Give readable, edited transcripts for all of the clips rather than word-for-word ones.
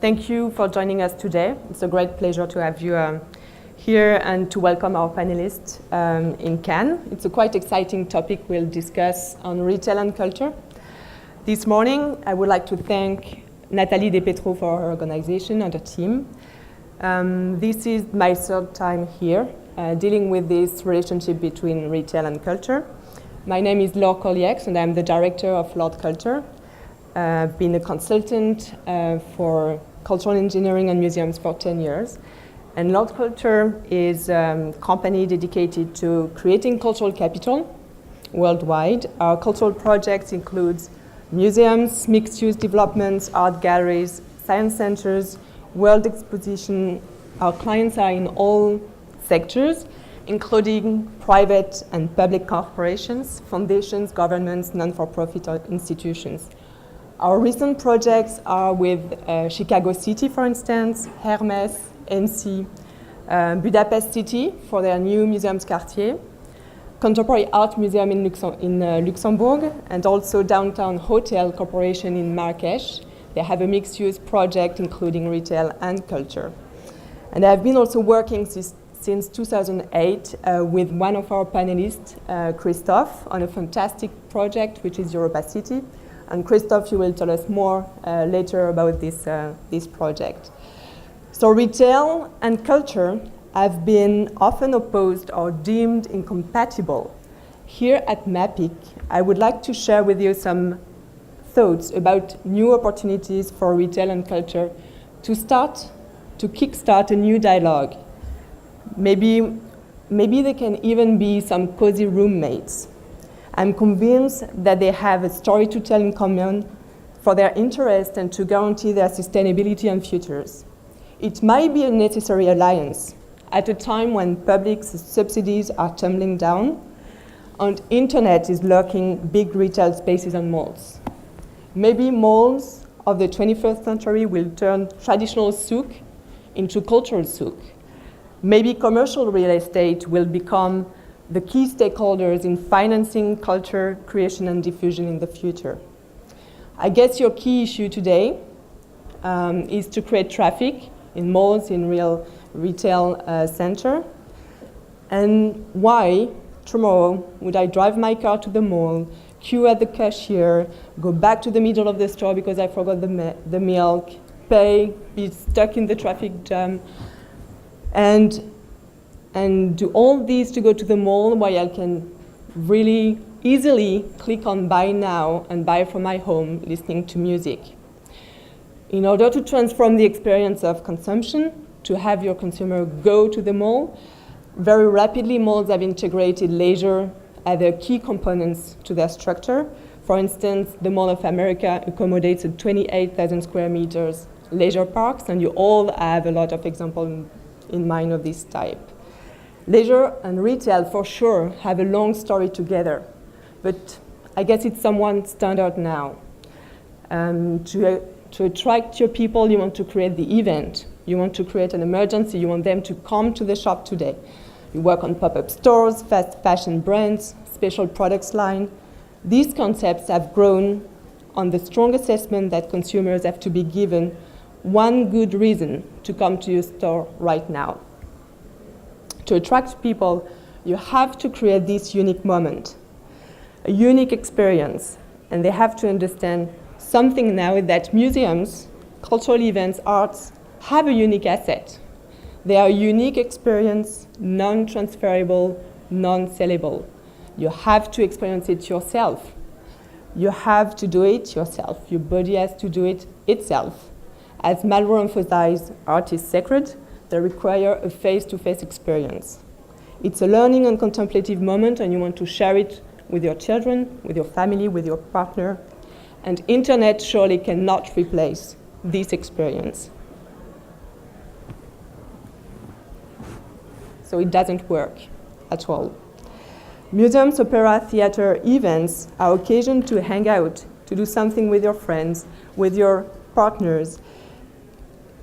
Thank you for joining us today. It's a great pleasure to have you here and to welcome our panelists in Cannes. It's a quite exciting topic we'll discuss on retail and culture. This morning, I would like to thank Nathalie Despetro for her organization and her team. This is my third time here dealing with this relationship between retail and culture. My name is Laure Colliax and I'm the director of Lord Culture. I've been a consultant for cultural engineering and museums for 10 years. And Lord Culture is a company dedicated to creating cultural capital worldwide. Our cultural projects include museums, mixed-use developments, art galleries, science centers, world exposition. Our clients are in all sectors, including private and public corporations, foundations, governments, non-for-profit institutions. Our recent projects are with Chicago City, for instance, Hermes, MC, Budapest City for their new Museums Quartier, Contemporary Art Museum in Luxembourg, and also Downtown Hotel Corporation in Marrakesh. They have a mixed-use project including retail and culture. And I've been also working since 2008 with one of our panelists, Christophe, on a fantastic project which is Europa City. And Christophe, you will tell us more later about this project. So retail and culture have been often opposed or deemed incompatible. Here at MAPIC, I would like to share with you some thoughts about new opportunities for retail and culture to kickstart a new dialogue. Maybe they can even be some cozy roommates. I'm convinced that they have a story to tell in common for their interest and to guarantee their sustainability and futures. It might be a necessary alliance at a time when public subsidies are tumbling down and internet is locking big retail spaces and malls. Maybe malls of the 21st century will turn traditional souk into cultural souk. Maybe commercial real estate will become the key stakeholders in financing culture, creation, and diffusion in the future. I guess your key issue today is to create traffic in malls, in real retail center. And why, tomorrow, would I drive my car to the mall, queue at the cashier, go back to the middle of the store because I forgot the milk, pay, be stuck in the traffic jam, and do all these to go to the mall while I can really easily click on buy now and buy from my home listening to music. In order to transform the experience of consumption, to have your consumer go to the mall, very rapidly malls have integrated leisure as their key components to their structure. For instance, the Mall of America accommodates a 28,000 square meters leisure parks, and you all have a lot of examples in mind of this type. Leisure and retail, for sure, have a long story together, but I guess it's somewhat standard now. To attract your people, you want to create the event. You want to create an emergency. You want them to come to the shop today. You work on pop-up stores, fast fashion brands, special products line. These concepts have grown on the strong assessment that consumers have to be given one good reason to come to your store right now. To attract people, you have to create this unique moment, a unique experience, and they have to understand something now that museums, cultural events, arts have a unique asset. They are a unique experience, non-transferable, non-sellable. You have to experience it yourself. You have to do it yourself. Your body has to do it itself. As Malraux emphasized, art is sacred. They require a face-to-face experience. It's a learning and contemplative moment, and you want to share it with your children, with your family, with your partner. And internet surely cannot replace this experience. So it doesn't work at all. Museums, opera, theater, events are occasion to hang out, to do something with your friends, with your partners.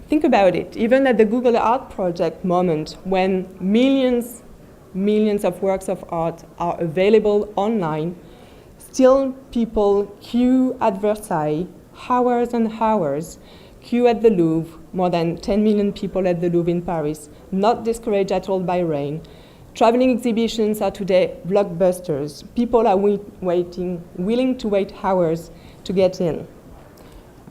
Think about it, even at the Google Art Project moment, when millions of works of art are available online, still people queue at Versailles, hours and hours, queue at the Louvre, more than 10 million people at the Louvre in Paris, not discouraged at all by rain. Traveling exhibitions are today blockbusters. People are willing to wait hours to get in.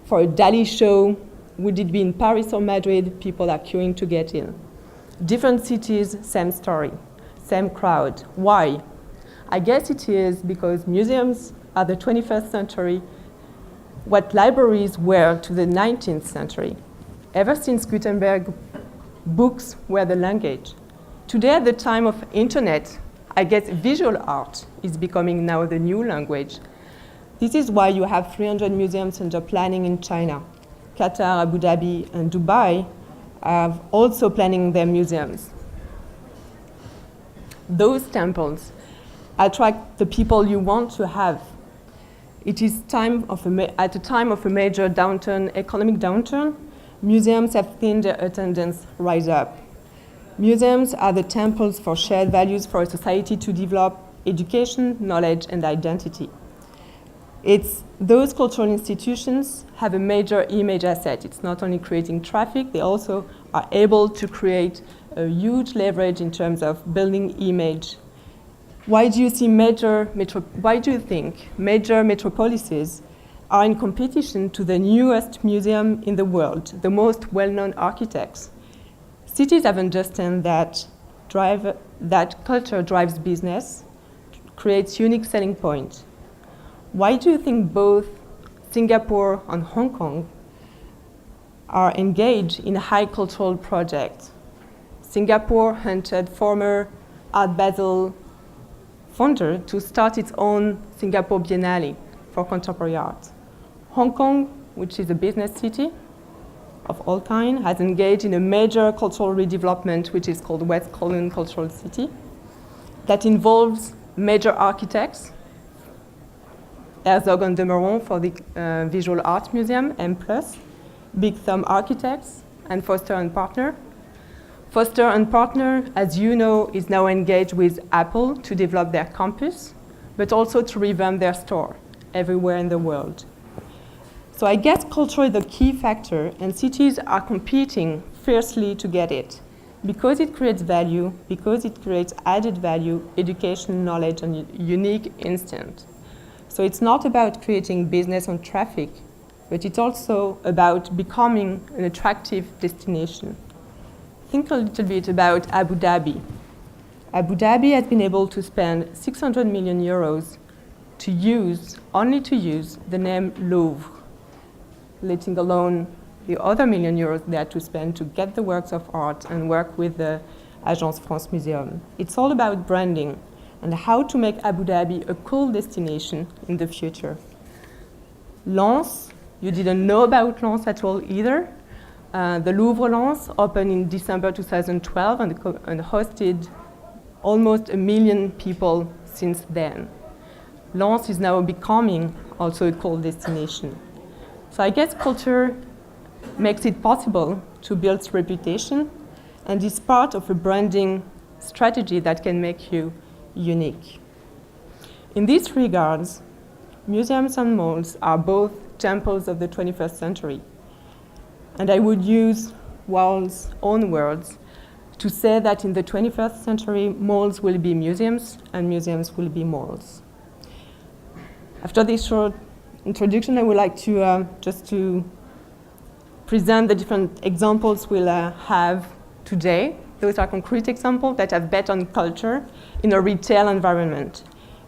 For a Dali show, would it be in Paris or Madrid, people are queuing to get in. Different cities, same story, same crowd. Why? I guess it is because museums are the 21st century what libraries were to the 19th century. Ever since Gutenberg, books were the language. Today, at the time of internet, I guess visual art is becoming now the new language. This is why you have 300 museums under planning in China. Qatar, Abu Dhabi, and Dubai are also planning their museums. Those temples attract the people you want to have. It is at a time of a major downturn, economic downturn, museums have seen their attendance rise up. Museums are the temples for shared values for a society to develop education, knowledge, and identity. Those cultural institutions have a major image asset. It's not only creating traffic, they also are able to create a huge leverage in terms of building image. Why do you think major metropolises are in competition to the newest museum in the world, the most well-known architects? Cities have understood that culture drives business, creates unique selling points. Why do you think both Singapore and Hong Kong are engaged in high cultural projects? Singapore hunted former Art Basel founder to start its own Singapore Biennale for contemporary art. Hong Kong, which is a business city of all kinds, has engaged in a major cultural redevelopment, which is called West Kowloon Cultural City, that involves major architects, Herzog and de Meuron for the Visual Art Museum, M+, Big Thumb Architects, and Foster and Partner. Foster and Partner, as you know, is now engaged with Apple to develop their campus, but also to revamp their store everywhere in the world. So I guess culture is the key factor, and cities are competing fiercely to get it, because it creates value, because it creates added value, education, knowledge, and unique instinct. So it's not about creating business on traffic, but it's also about becoming an attractive destination. Think a little bit about Abu Dhabi. Abu Dhabi has been able to spend 600 million euros only to use the name Louvre, letting alone the other million euros they had to spend to get the works of art and work with the Agence France Museum. It's all about branding and how to make Abu Dhabi a cool destination in the future. Lens, you didn't know about Lens at all either. The Louvre Lens opened in December 2012 and hosted almost 1 million people since then. Lens is now becoming also a cool destination. So I guess culture makes it possible to build reputation and is part of a branding strategy that can make you unique. In these regards, museums and malls are both temples of the 21st century. And I would use Wall's own words to say that in the 21st century, malls will be museums and museums will be malls. After this short introduction, I would like to just to present the different examples we'll have today. Those are concrete examples that have bet on culture in a retail environment.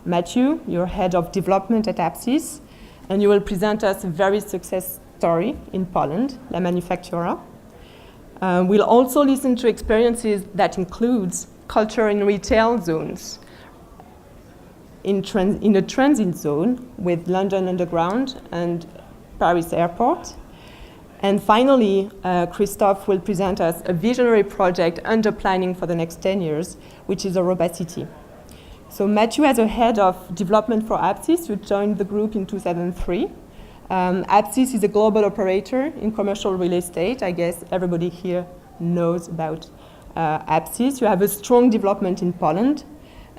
Matthew, you're head of development at Apsis, and you will present us a very successful story in Poland, La Manufaktura. We'll also listen to experiences that includes culture in retail zones, in a transit zone with London Underground and Paris Airport. And finally, Christophe will present us a visionary project under planning for the next 10 years, which is Europa City. So Matthew, as a head of development for Apsis, who joined the group in 2003. Apsis is a global operator in commercial real estate. I guess everybody here knows about Apsis. You have a strong development in Poland,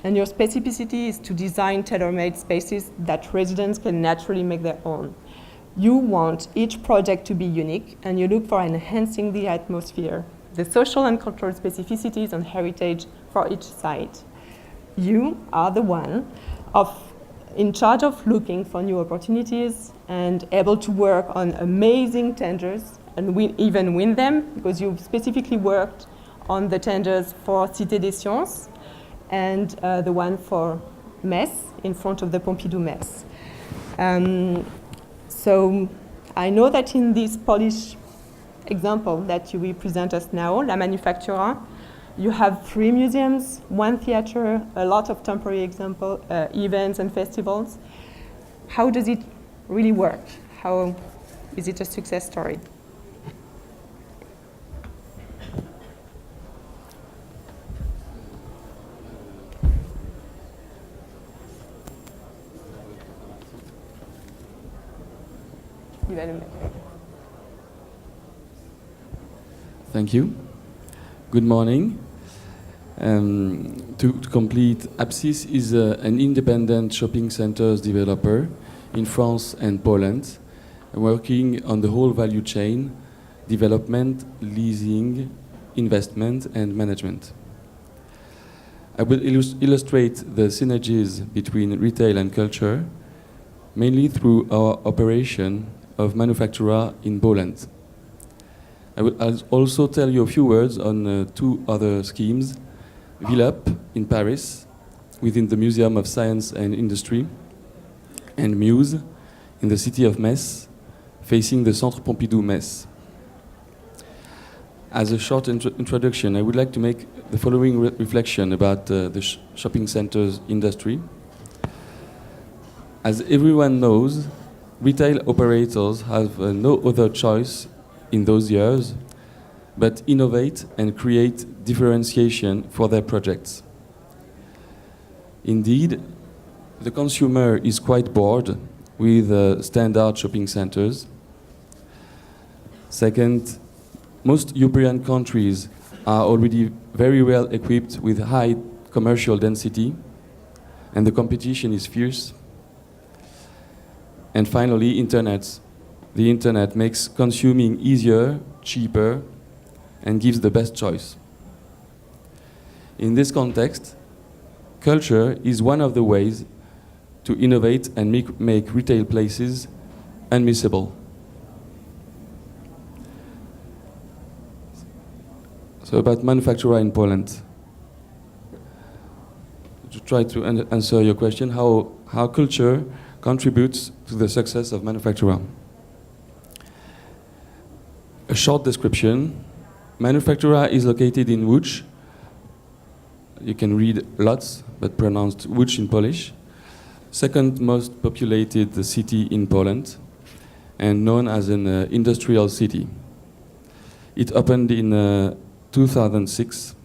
and your specificity is to design tailor-made spaces that residents can naturally make their own. You want each project to be unique, and you look for enhancing the atmosphere, the social and cultural specificities and heritage for each site. You are the one in charge of looking for new opportunities and able to work on amazing tenders and even win them, because you specifically worked on the tenders for Cité des Sciences and the one for Metz, in front of the Pompidou Metz. So I know that in this Polish example that you will present us now, La Manufaktura, you have 3 museums, 1 theater, a lot of temporary events and festivals. How does it really work? How is it a success story? Thank you. Good morning. To complete, Apsis is an independent shopping centers developer in France and Poland, working on the whole value chain, development, leasing, investment, and management. I will illustrate the synergies between retail and culture, mainly through our operation of Manufaktura in Poland. I'll also tell you a few words on 2 other schemes, Villeup in Paris, within the Museum of Science and Industry, and Muse in the city of Metz, facing the Centre Pompidou Metz. As a short introduction, I would like to make the following reflection about the shopping centers industry. As everyone knows, retail operators have no other choice in those years but innovate and create differentiation for their projects. Indeed, the consumer is quite bored with standard shopping centers. Second, most European countries are already very well equipped with high commercial density, and the competition is fierce. And finally, internet. The internet makes consuming easier, cheaper, and gives the best choice. In this context, culture is one of the ways to innovate and make retail places unmissable. So about Manufaktura in Poland. To try to answer your question, how culture contributes to the success of Manufaktura. A short description. Manufaktura is located in Łódź. You can read Lodz, but pronounced Łódź in Polish. Second most populated city in Poland, and known as an industrial city. It opened in 2006.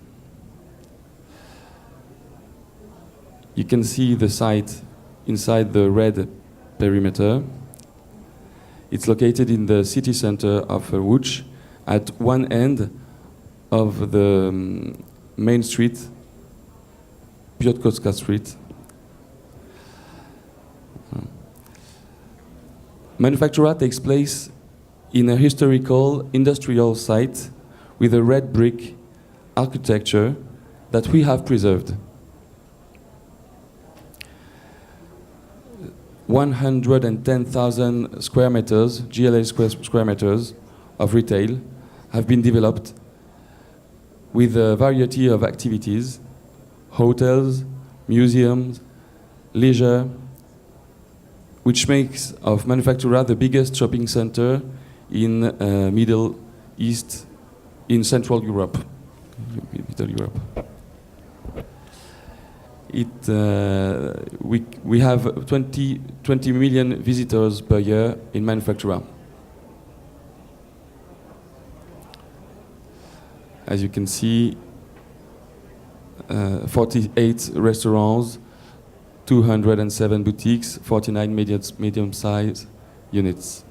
You can see the site inside the red perimeter. It's located in the city center of Łódź, at one end of the main street, Piotrkowska Street. Manufaktura takes place in a historical industrial site with a red brick architecture that we have preserved. 110,000 square meters, GLA square meters of retail have been developed with a variety of activities, hotels, museums, leisure, which makes of Manufaktura the biggest shopping center in Middle East, in Central Europe. Middle Europe. We have 20 million visitors per year in Manufaktura. As you can see, 48 restaurants, 207 boutiques, 49 medium-sized units.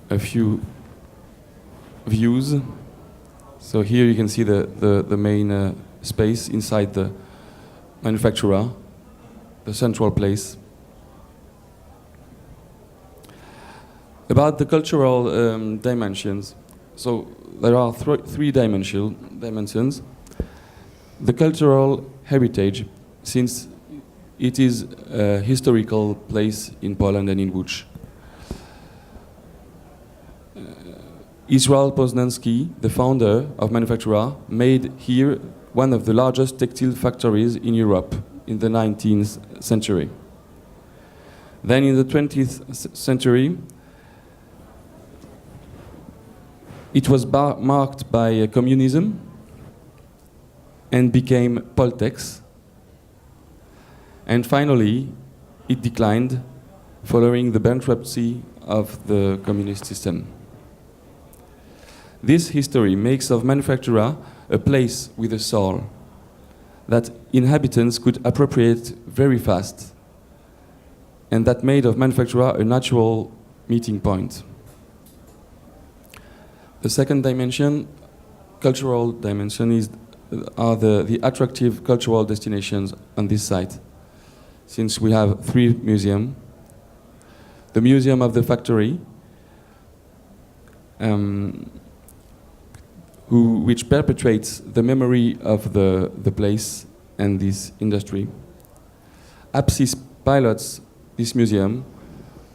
A few views. So here you can see the main space inside the Manufaktura, the central place. About the cultural dimensions, so there are three dimensions. The cultural heritage, since it is a historical place in Poland and in Łódź. Israel Poznański, the founder of Manufaktura, made here one of the largest textile factories in Europe in the 19th century. Then in the 20th century, it was marked by communism and became Poltex. And finally, it declined following the bankruptcy of the communist system. This history makes of Manufaktura a place with a soul that inhabitants could appropriate very fast, and that made of Manufaktura a natural meeting point. The second dimension, cultural dimension, are the attractive cultural destinations on this site. Since we have three museums, the Museum of the Factory, which perpetuates the memory of the place and this industry. Apsis pilots this museum,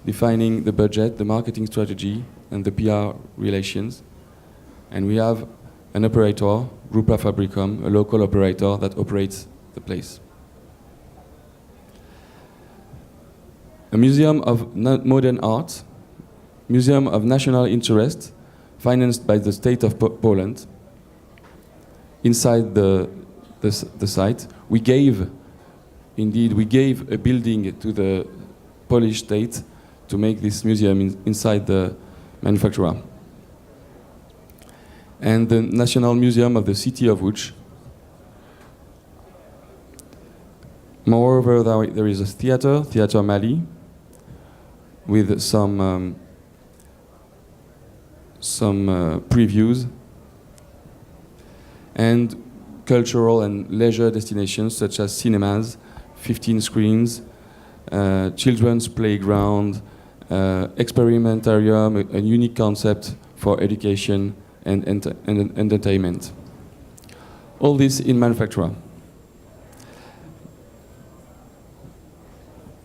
defining the budget, the marketing strategy, and the PR relations. And we have an operator, Europa Fabricom, a local operator that operates the place. A museum of modern art, museum of national interest, financed by the state of Poland. Inside the site, we gave a building to the Polish state to make this museum inside the Manufaktura. And the National Museum of the City of Łódź. Moreover, there is a Theater Mali, with some previews, and cultural and leisure destinations such as cinemas, 15 screens, children's playground, experimentarium, a unique concept for education and entertainment. All this in Manufaktura.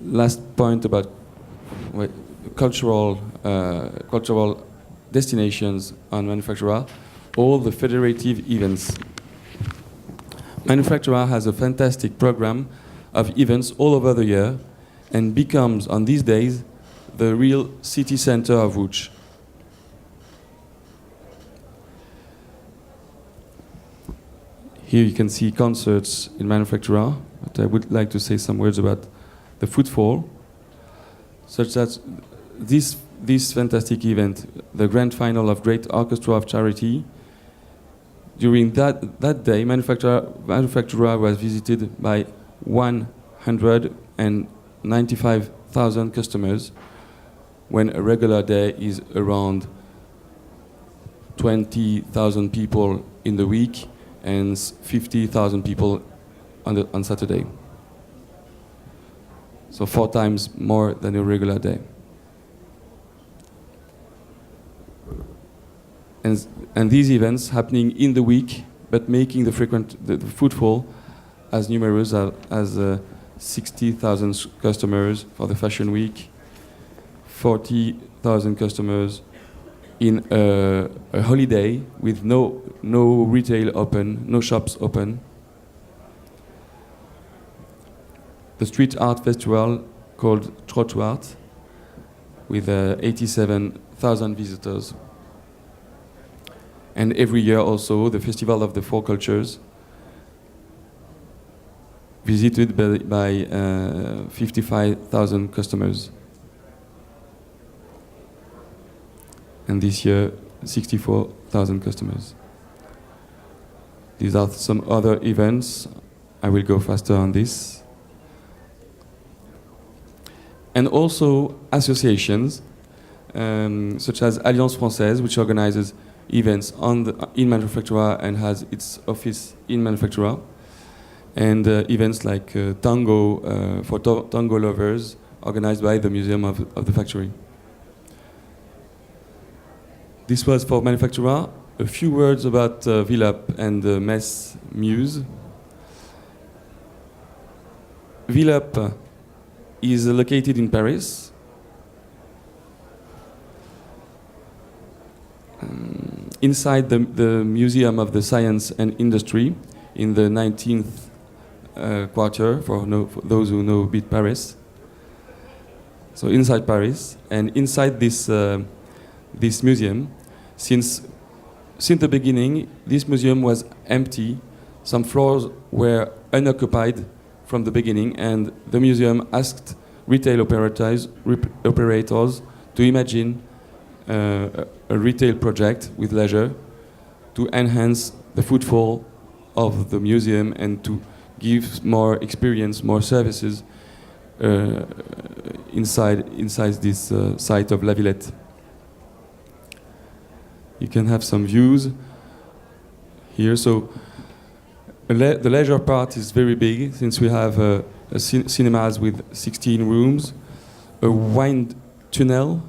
Last point about cultural destinations on Manufaktura, all the federative events. Manufaktura has a fantastic program of events all over the year and becomes, on these days, the real city center of Łódź. Here you can see concerts in Manufaktura, but I would like to say some words about the footfall, such that this fantastic event, the grand final of Great Orchestra of Charity, during that day, Manufaktura was visited by 195,000 customers, when a regular day is around 20,000 people in the week and 50,000 people on Saturday. So 4 times more than a regular day. And these events happening in the week, but making the footfall as numerous as 60,000 customers for the Fashion Week, 40,000 customers in a holiday with no retail open, no shops open. The street art festival called Trottoart with 87,000 visitors. And every year also the Festival of the Four Cultures, visited by 55,000 customers. And this year, 64,000 customers. These are some other events. I will go faster on this. And also associations, such as Alliance Française, which organizes events in Manufaktura and has its office in Manufaktura. And events like tango for tango lovers, organized by the Museum of the Factory. This was for Manufaktura. A few words about VLUP and the MESS Muse. VLUP is located in Paris. Inside the Museum of the Science and Industry in the 19th quarter, for those who know a bit Paris. So inside Paris, and inside this museum, since the beginning, this museum was empty. Some floors were unoccupied from the beginning, and the museum asked retail operators to imagine a retail project with leisure to enhance the footfall of the museum and to give more experience, more services inside this site of La Villette. You can have some views here. So the leisure part is very big, since we have cinemas with 16 rooms, a wind tunnel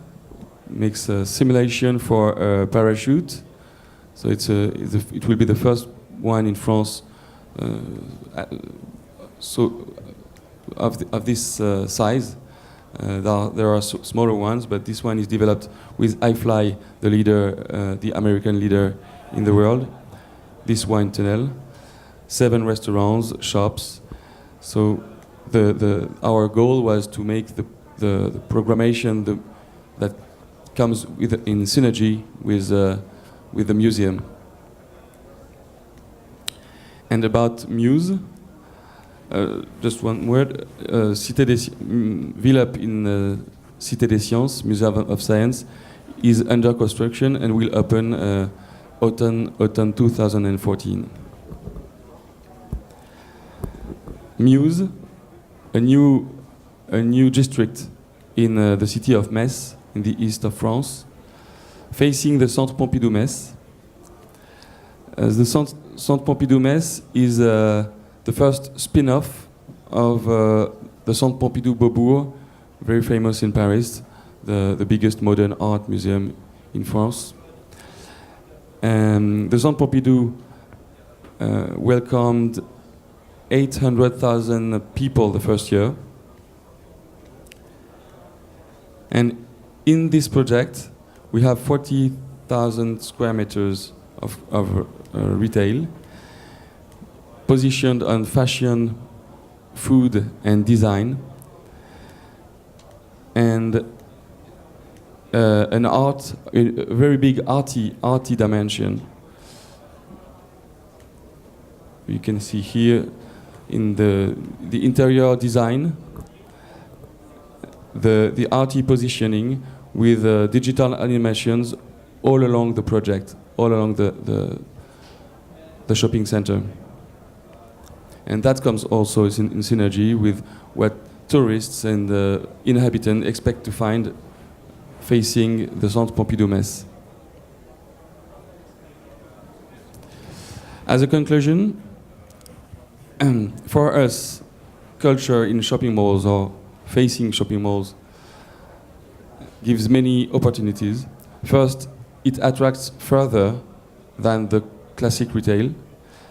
makes a simulation for a parachute. So it will be the first one in France of this size. There are smaller ones, but this one is developed with iFly, the leader, the American leader in the world. This wine tunnel, 7 restaurants, shops. So our goal was to make the programmation that comes in synergy with the museum. And about Muse, just one word. VLUP in Cité des Sciences, Museum of Science, is under construction and will open autumn 2014. Muse, a new district in the city of Metz, in the east of France, facing the Centre Pompidou-Metz. The Centre Pompidou-Metz is the first spin-off of the Centre Pompidou-Beaubourg, very famous in Paris, the biggest modern art museum in France. The Centre Pompidou welcomed 800,000 people the first year. And in this project, we have 40,000 square meters of retail, positioned on fashion, food, and design, and a very big arty dimension. You can see here in the interior design, the arty positioning with digital animations all along the project, all along the shopping center. And that comes also in synergy with what tourists and inhabitants expect to find facing the Centre Pompidou-Metz. As a conclusion, for us, culture in shopping malls or facing shopping malls gives many opportunities. First, it attracts further than the classic retail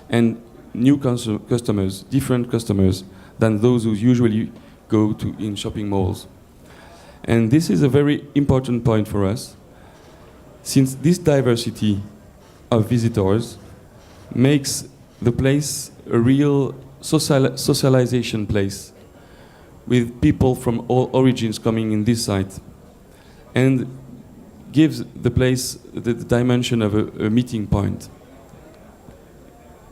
and new customers, different customers than those who usually go to in shopping malls. And this is a very important point for us, since this diversity of visitors makes the place a real socialization place, with people from all origins coming in this site, and gives the place the dimension of a meeting point.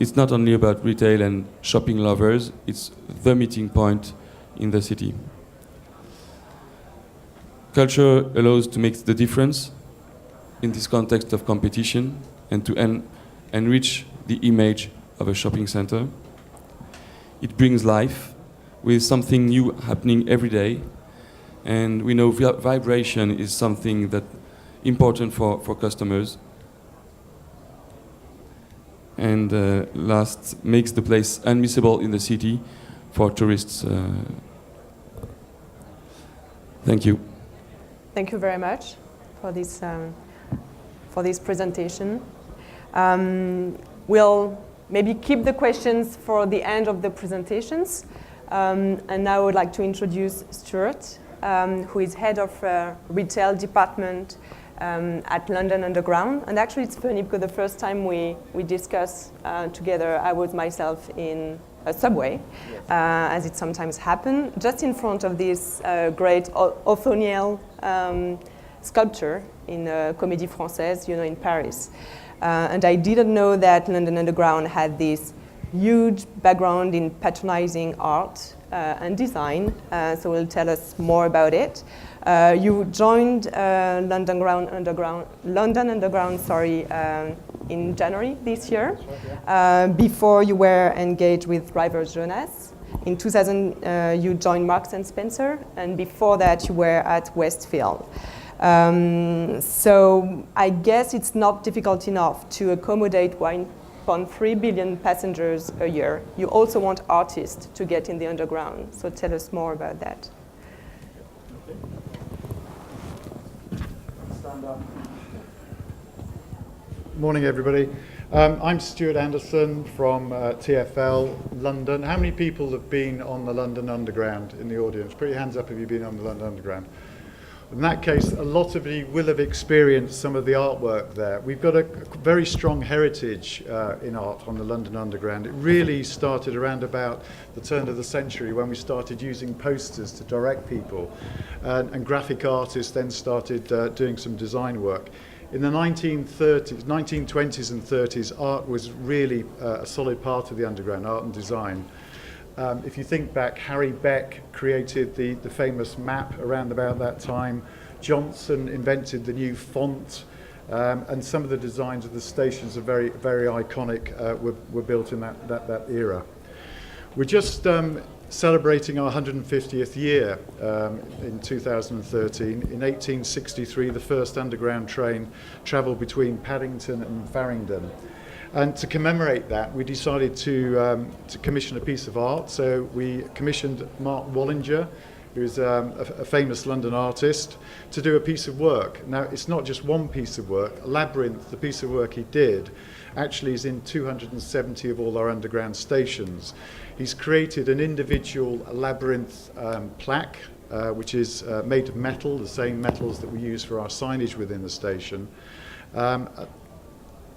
It's not only about retail and shopping lovers, it's the meeting point in the city. Culture allows to make the difference in this context of competition and to enrich the image of a shopping center. It brings life with something new happening every day, and we know vibration is something that important for customers. And last, makes the place unmissable in the city for tourists. Thank you. Thank you very much for for this presentation. We'll maybe keep the questions for the end of the presentations. And now I would like to introduce Stuart, who is head of retail department at London Underground. And actually it's funny because the first time we discussed together, I was myself in a subway, yes. As it sometimes happens, just in front of this great Othoniel sculpture in Comédie Française, in Paris. And I didn't know that London Underground had this huge background in patronizing art and design, so we'll tell us more about it. You joined London Underground, in January this year. Before you were engaged with Rivers Jeunesse. In 2000, you joined Marks and Spencer, and before that, you were at Westfield. So I guess it's not difficult enough to accommodate 1.3 billion passengers a year. You also want artists to get in the underground. So tell us more about that. Stand up. Morning, everybody. I'm Stuart Anderson from TfL London. How many people have been on the London Underground in the audience? Put your hands up if you've been on the London Underground. In that case, a lot of you will have experienced some of the artwork there. We've got a very strong heritage in art on the London Underground. It really started around about the turn of the century when we started using posters to direct people. And graphic artists then started doing some design work. In the 1920s and 30s, art was really a solid part of the underground, art and design. If you think back, Harry Beck created the famous map around about that time. Johnson invented the new font, and some of the designs of the stations are very, very iconic, were built in that era. We're just celebrating our 150th year in 2013. In 1863, the first underground train travelled between Paddington and Farringdon. And to commemorate that, we decided to commission a piece of art. So we commissioned Mark Wallinger, who's a famous London artist, to do a piece of work. Now, it's not just one piece of work. Labyrinth, the piece of work he did, actually is in 270 of all our underground stations. He's created an individual labyrinth plaque, which is made of metal, the same metals that we use for our signage within the station.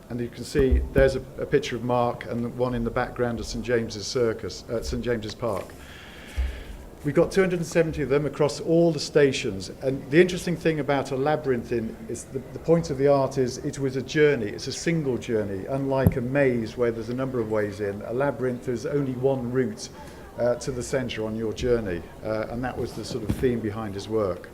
And you can see there's a picture of Mark and the one in the background of St James's Circus, St James's Park. We've got 270 of them across all the stations. And the interesting thing about a labyrinth is the point of the art is it was a journey. It's a single journey. Unlike a maze where there's a number of ways in, a labyrinth is only one route to the centre on your journey. And that was the sort of theme behind his work.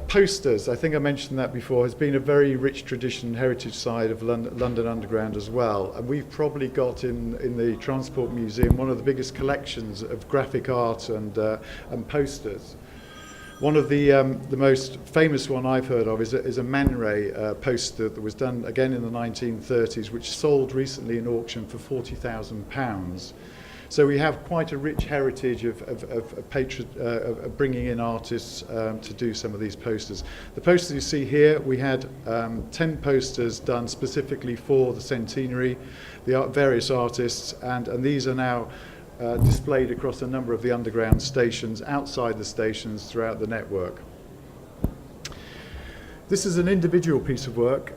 Posters, I think I mentioned that before, has been a very rich tradition and heritage side of London Underground as well. And we've probably got in the Transport Museum one of the biggest collections of graphic art and posters. One of the most famous one I've heard of is a Man Ray poster that was done again in the 1930s, which sold recently in auction for £40,000. So we have quite a rich heritage of bringing in artists to do some of these posters. The posters you see here, we had 10 posters done specifically for the centenary, various artists, and these are now displayed across a number of the underground stations, outside the stations, throughout the network. This is an individual piece of work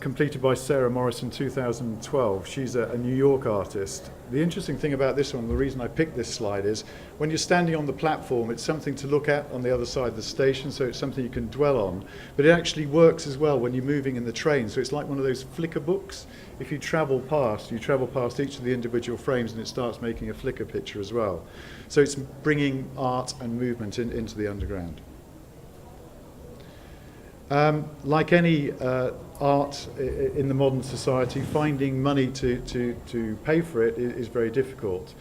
completed by Sarah Morris in 2012. She's a New York artist. The interesting thing about this one, the reason I picked this slide is, when you're standing on the platform, it's something to look at on the other side of the station, so it's something you can dwell on. But it actually works as well when you're moving in the train, so it's like one of those flicker books. If you travel past each of the individual frames and it starts making a flicker picture as well. So it's bringing art and movement into the underground. Like any art in the modern society, finding money to pay for it is very difficult.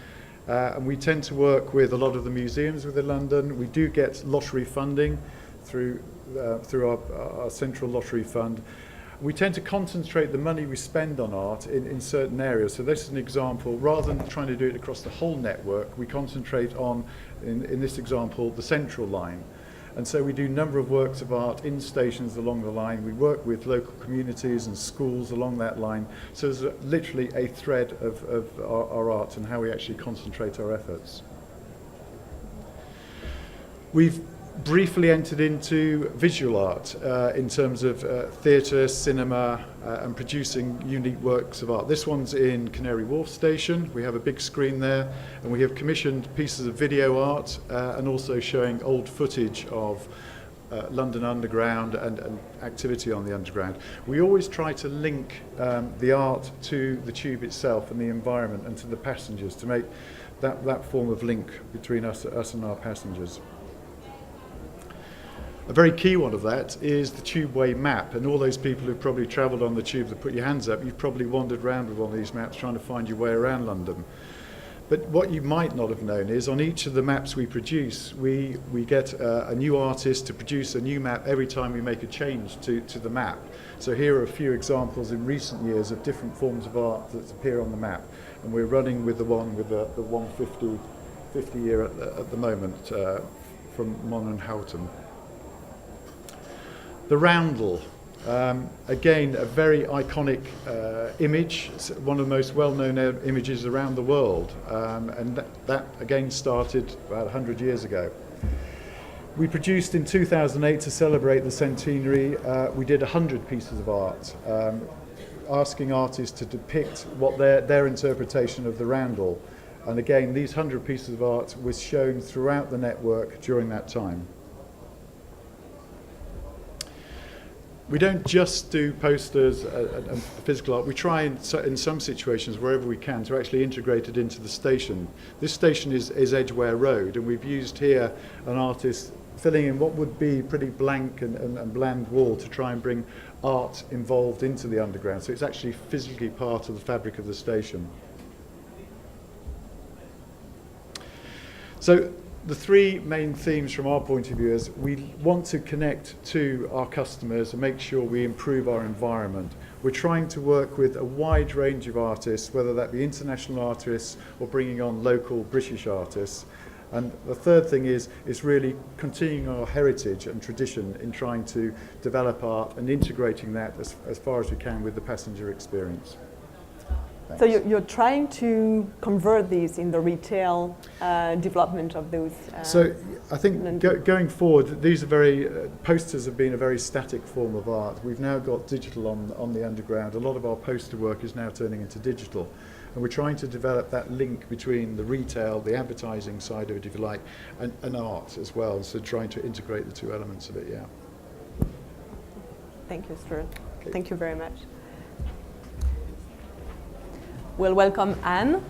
And we tend to work with a lot of the museums within London. We do get lottery funding through our central lottery fund. We tend to concentrate the money we spend on art in certain areas. So this is an example. Rather than trying to do it across the whole network, we concentrate on, in this example, the central line. And so we do a number of works of art in stations along the line. We work with local communities and schools along that line. So there's literally a thread of our art and how we actually concentrate our efforts. We've briefly entered into visual art in terms of theatre, cinema, and producing unique works of art. This one's in Canary Wharf Station. We have a big screen there, and we have commissioned pieces of video art and also showing old footage of London Underground and activity on the Underground. We always try to link the art to the tube itself and the environment and to the passengers to make that form of link between us and our passengers. A very key one of that is the tubeway map, and all those people who've probably travelled on the tube that put your hands up, you've probably wandered around with one of these maps trying to find your way around London. But what you might not have known is on each of the maps we produce, we get a new artist to produce a new map every time we make a change to the map. So here are a few examples in recent years of different forms of art that appear on the map, and we're running with the one with the 150 year at the moment from Mon and Houghton. The roundel, again a very iconic image, it's one of the most well-known images around the world, and that again started about 100 years ago. We produced in 2008 to celebrate the centenary, we did 100 pieces of art, asking artists to depict what their interpretation of the roundel, and again these 100 pieces of art was shown throughout the network during that time. We don't just do posters and physical art. We try in some situations, wherever we can, to actually integrate it into the station. This station is Edgware Road, and we've used here an artist filling in what would be pretty blank and bland wall to try and bring art involved into the Underground. So it's actually physically part of the fabric of the station. So the three main themes from our point of view is we want to connect to our customers and make sure we improve our environment. We're trying to work with a wide range of artists, whether that be international artists or bringing on local British artists. And the third thing is really continuing our heritage and tradition in trying to develop art and integrating that as far as we can with the passenger experience. Thanks. So you're trying to convert these in the retail development of those. So I think going forward, these are posters have been a very static form of art. We've now got digital on the Underground. A lot of our poster work is now turning into digital. And we're trying to develop that link between the retail, the advertising side of it, if you like, and art as well. So trying to integrate the two elements of it, yeah. Thank you, Stuart. Okay. Thank you very much. We'll welcome Anne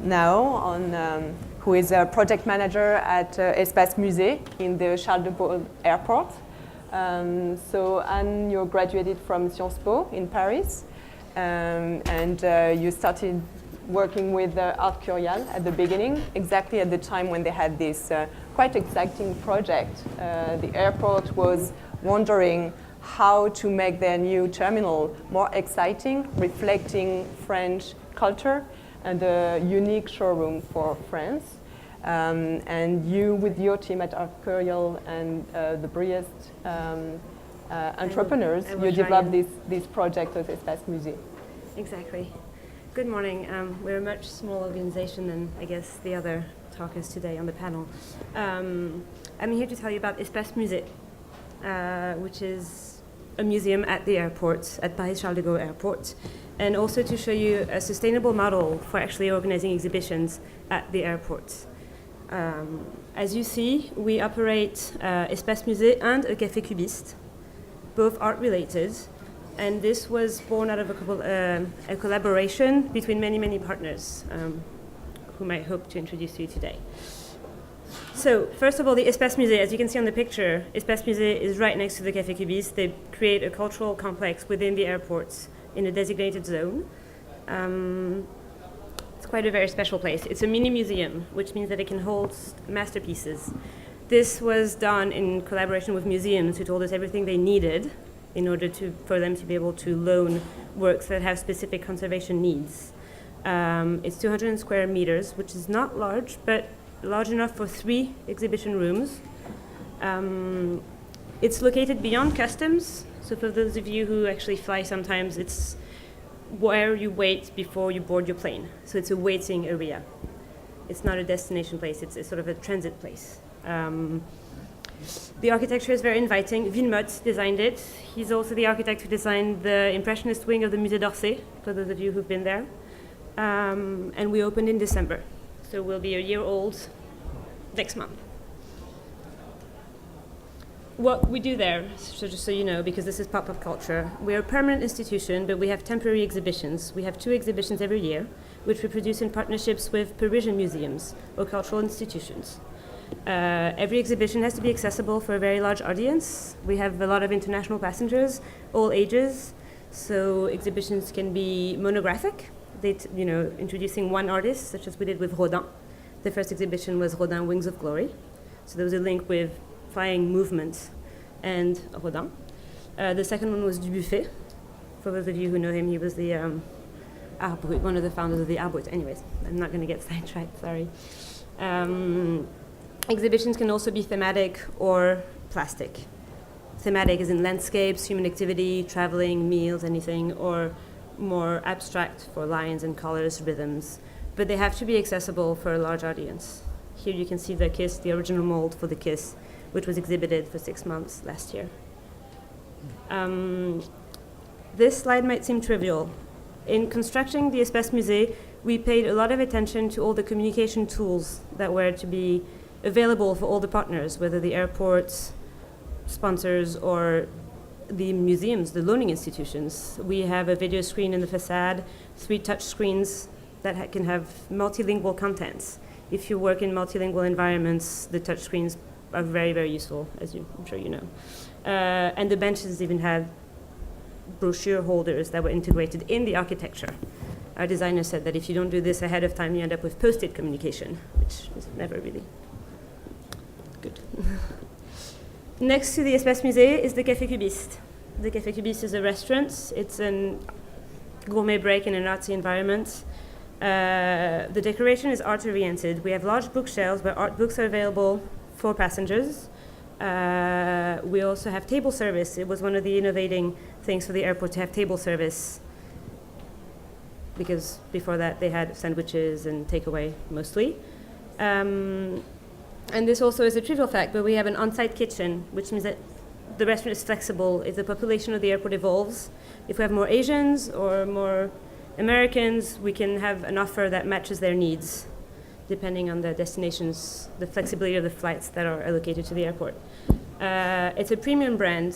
now, who is a project manager at Espace Musée in the Charles de Gaulle Airport. So Anne, you graduated from Sciences Po in Paris, and you started working with Art Curial at the beginning, exactly at the time when they had this quite exciting project. The airport was wondering how to make their new terminal more exciting, reflecting French culture and a unique showroom for France. And you, with your team at Art Curial and the Briest entrepreneurs, you developed this project of Espace Musée. Exactly. Good morning. We're a much smaller organization than, I guess, the other talkers today on the panel. I'm here to tell you about Espace Musée, which is a museum at the airport, at Paris Charles de Gaulle Airport, and also to show you a sustainable model for actually organizing exhibitions at the airport. As you see, we operate Espace Musée and a Café Cubiste, both art-related, and this was born out of a collaboration between many partners, whom I hope to introduce to you today. So, first of all, the Espace Musée, as you can see on the picture, Espace Musée is right next to the Café Cubiste. They create a cultural complex within the airport in a designated zone. It's quite a very special place. It's a mini museum, which means that it can hold masterpieces. This was done in collaboration with museums who told us everything they needed in order for them to be able to loan works that have specific conservation needs. It's 200 square meters, which is not large, but large enough for 3 exhibition rooms. It's located beyond customs. So for those of you who actually fly sometimes, it's where you wait before you board your plane. So it's a waiting area. It's not a destination place, it's sort of a transit place. The architecture is very inviting. Villemot designed it. He's also the architect who designed the Impressionist wing of the Musée d'Orsay, for those of you who've been there. And we opened in December. So we'll be a year old next month. What we do there, so just so you know, because this is pop-up culture, we're a permanent institution, but we have temporary exhibitions. We have 2 exhibitions every year, which we produce in partnerships with Parisian museums or cultural institutions. Every exhibition has to be accessible for a very large audience. We have a lot of international passengers, all ages, so exhibitions can be monographic, introducing one artist, such as we did with Rodin. The first exhibition was Rodin Wings of Glory, so there was a link with flying movement and Rodin. The second one was Dubuffet. For those of you who know him, he was the Art Brut, one of the founders of the Art Brut. Anyways, I'm not going to get sidetracked, sorry. Exhibitions can also be thematic or plastic. Thematic is in landscapes, human activity, traveling, meals, anything, or more abstract for lines and colors, rhythms. But they have to be accessible for a large audience. Here you can see the KISS, the original mold for the KISS, which was exhibited for 6 months last year. This slide might seem trivial. In constructing the Espace Musée, we paid a lot of attention to all the communication tools that were to be available for all the partners, whether the airports, sponsors, or the museums, the learning institutions. We have a video screen in the facade, 3 touch screens that can have multilingual contents. If you work in multilingual environments, the touch screens are very, very useful, as I'm sure you know. And the benches even had brochure holders that were integrated in the architecture. Our designer said that if you don't do this ahead of time, you end up with post-it communication, which is never really good. Next to the Espace Musée is the Café Cubiste. The Café Cubiste is a restaurant. It's a gourmet break in an artsy environment. The decoration is art-oriented. We have large bookshelves where art books are available for passengers. We also have table service. It was one of the innovating things for the airport to have table service, because before that they had sandwiches and takeaway mostly. And this also is a trivial fact, but we have an on-site kitchen, which means that the restaurant is flexible. If the population of the airport evolves, if we have more Asians or more Americans, we can have an offer that matches their needs, depending on the destinations, the flexibility of the flights that are allocated to the airport. It's a premium brand,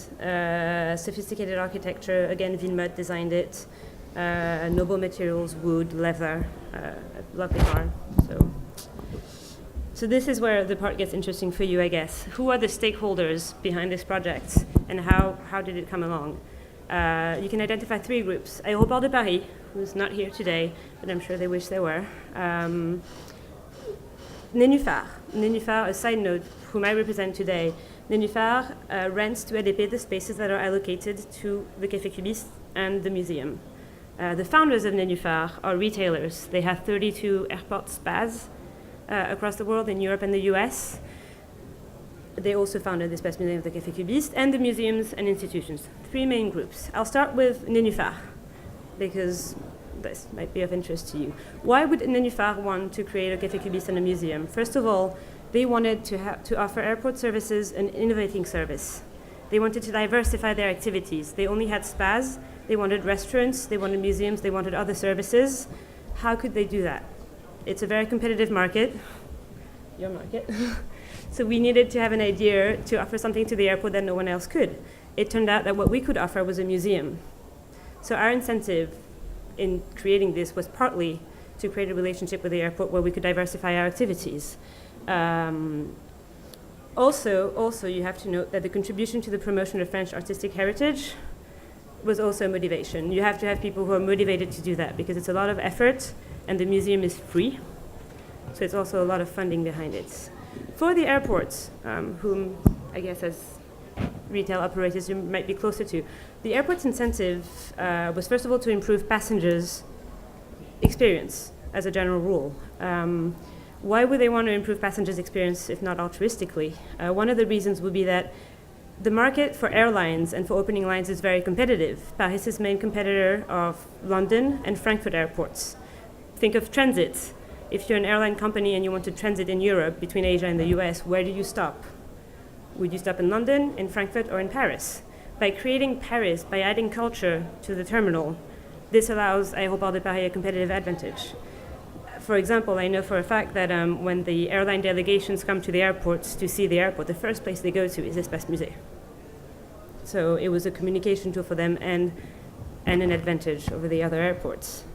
sophisticated architecture. Again, Villemot designed it. Noble materials, wood, leather, a lovely car. So this is where the part gets interesting for you, I guess. Who are the stakeholders behind this project, and how did it come along? You can identify 3 groups. Aéroport de Paris, who's not here today, but I'm sure they wish they were. Nénuphar, a side note, whom I represent today. Nénuphar rents to ADP the spaces that are allocated to the Café Cubiste and the museum. The founders of Nénuphar are retailers. They have 32 airport spas across the world, in Europe and the US. They also founded the Espace Musée of the Café Cubiste and the museums and institutions. 3 main groups. I'll start with Nénuphar, because this might be of interest to you. Why would Nénuphar want to create a Café Cubiste and a museum? First of all, they wanted to offer airport services an innovating service. They wanted to diversify their activities. They only had spas, they wanted restaurants, they wanted museums, they wanted other services. How could they do that? It's a very competitive market, your market. So we needed to have an idea to offer something to the airport that no one else could. It turned out that what we could offer was a museum. So our incentive in creating this was partly to create a relationship with the airport where we could diversify our activities. Also, you have to note that the contribution to the promotion of French artistic heritage was also motivation. You have to have people who are motivated to do that, because it's a lot of effort, and the museum is free. So it's also a lot of funding behind it. For the airports, whom I guess as retail operators you might be closer to, the airport's incentive was first of all to improve passengers' experience as a general rule. Why would they want to improve passengers' experience if not altruistically? One of the reasons would be that the market for airlines and for opening lines is very competitive. Paris' main competitor of London and Frankfurt airports. Think of transit. If you're an airline company and you want to transit in Europe between Asia and the US, where do you stop? Would you stop in London, in Frankfurt, or in Paris? By creating Paris, by adding culture to the terminal, this allows Aéroport de Paris a competitive advantage. For example, I know for a fact that when the airline delegations come to the airports to see the airport, the first place they go to is Espace Musée. So it was a communication tool for them and an advantage over the other airports.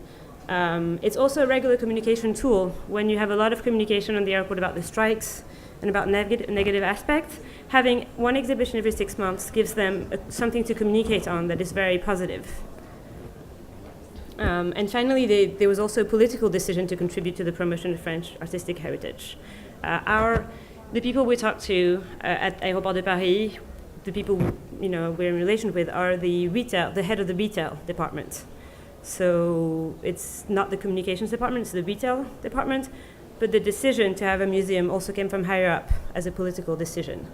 It's also a regular communication tool. When you have a lot of communication on the airport about the strikes and about negative aspects, having one exhibition every 6 months gives them something to communicate on that is very positive. And finally, there was also a political decision to contribute to the promotion of French artistic heritage. The people we talk to at Aéroport de Paris, the people we're in relation with, are the head of the retail department. So it's not the communications department, it's the retail department. But the decision to have a museum also came from higher up as a political decision.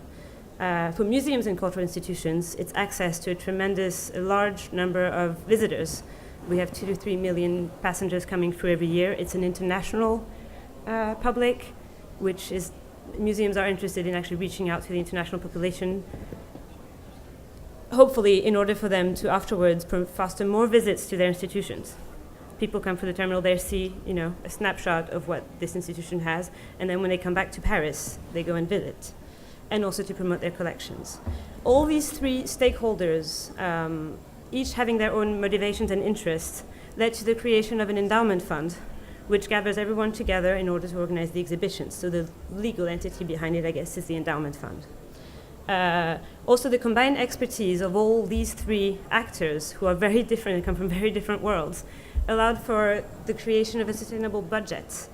For museums and cultural institutions, it's access to a large number of visitors. We have 2 to 3 million passengers coming through every year. It's an international public, museums are interested in actually reaching out to the international population, hopefully in order for them to afterwards foster more visits to their institutions. People come for the terminal, they see a snapshot of what this institution has, and then when they come back to Paris, they go and visit, and also to promote their collections. All these three stakeholders, each having their own motivations and interests, led to the creation of an endowment fund, which gathers everyone together in order to organize the exhibitions. So the legal entity behind it, I guess, is the endowment fund. Also, the combined expertise of all these three actors, who are very different and come from very different worlds, allowed for the creation of a sustainable budget.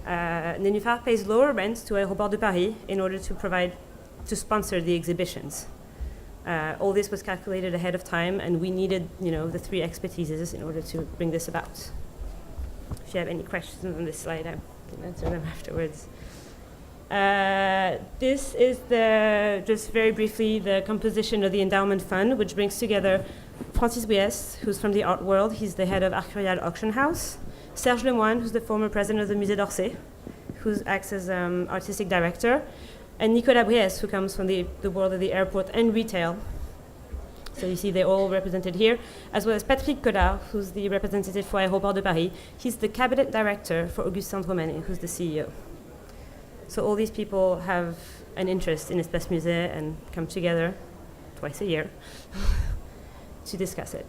Nénuphar pays lower rent to Aéroport de Paris in order to sponsor the exhibitions. All this was calculated ahead of time, and we needed, the three expertises in order to bring this about. If you have any questions on this slide, I can answer them afterwards. This is just very briefly, the composition of the endowment fund, which brings together Francis Wies, who's from the art world. He's the head of Arcurial Auction House. Serge Lemoine, who's the former president of the Musée d'Orsay, who acts as artistic director. And Nicolas Briès, who comes from the world of the airport and retail. So you see they're all represented here, as well as Patrick Collard, who's the representative for Aéroport de Paris. He's the cabinet director for Augustin Romanet, who's the CEO. So all these people have an interest in Espace Musée and come together twice a year to discuss it.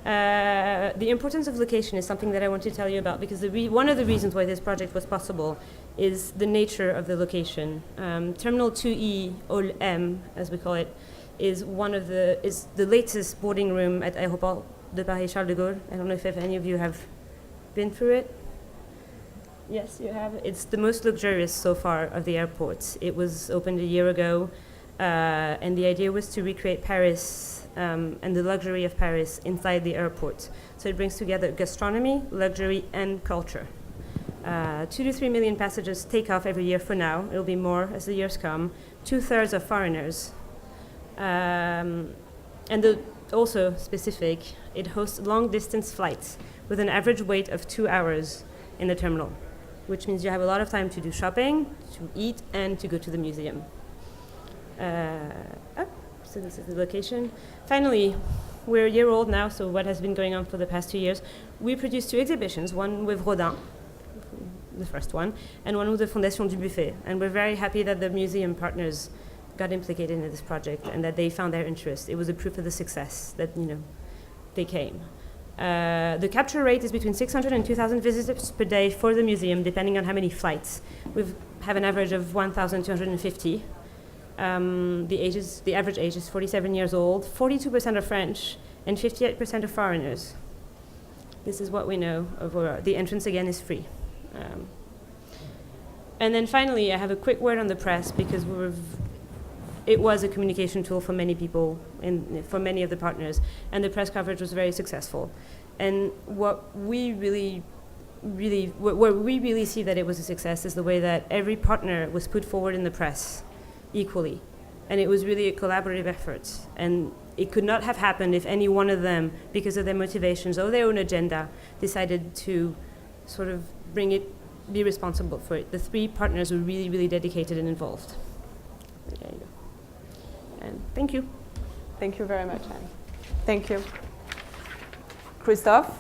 The importance of location is something that I want to tell you about, because one of the reasons why this project was possible is the nature of the location. Terminal 2E, Hall M, as we call it, is the latest boarding room at Aéroport de Paris Charles de Gaulle. I don't know if any of you have been through it. Yes, you have. It's the most luxurious so far of the airports. It was opened a year ago, and the idea was to recreate Paris and the luxury of Paris inside the airport. So it brings together gastronomy, luxury, and culture. 2 to 3 million passengers take off every year for now. It'll be more as the years come. 2/3 are foreigners. Also specific, it hosts long-distance flights with an average wait of 2 hours in the terminal, which means you have a lot of time to do shopping, to eat, and to go to the museum. So this is the location. Finally, we're a year old now, so what has been going on for the past 2 years? We produced 2 exhibitions, one with Rodin, the first one, and one with the Fondation du Buffet. And we're very happy that the museum partners got implicated in this project and that they found their interest. It was a proof of the success that, they came. The capture rate is between 600 and 2,000 visitors per day for the museum, depending on how many flights. We have an average of 1,250. The average age is 47 years old. 42% are French, and 58% are foreigners. This is what we know of Aurora. The entrance, again, is free. And then finally, I have a quick word on the press, because it was a communication tool for many people, for many of the partners, and the press coverage was very successful. And what we really really, where we really see that it was a success is the way that every partner was put forward in the press equally. And it was really a collaborative effort. And it could not have happened if any one of them, because of their motivations or their own agenda, decided to sort of be responsible for it. The three partners were really, really dedicated and involved. There you go. And thank you. Thank you very much, Anne. Thank you. Christophe,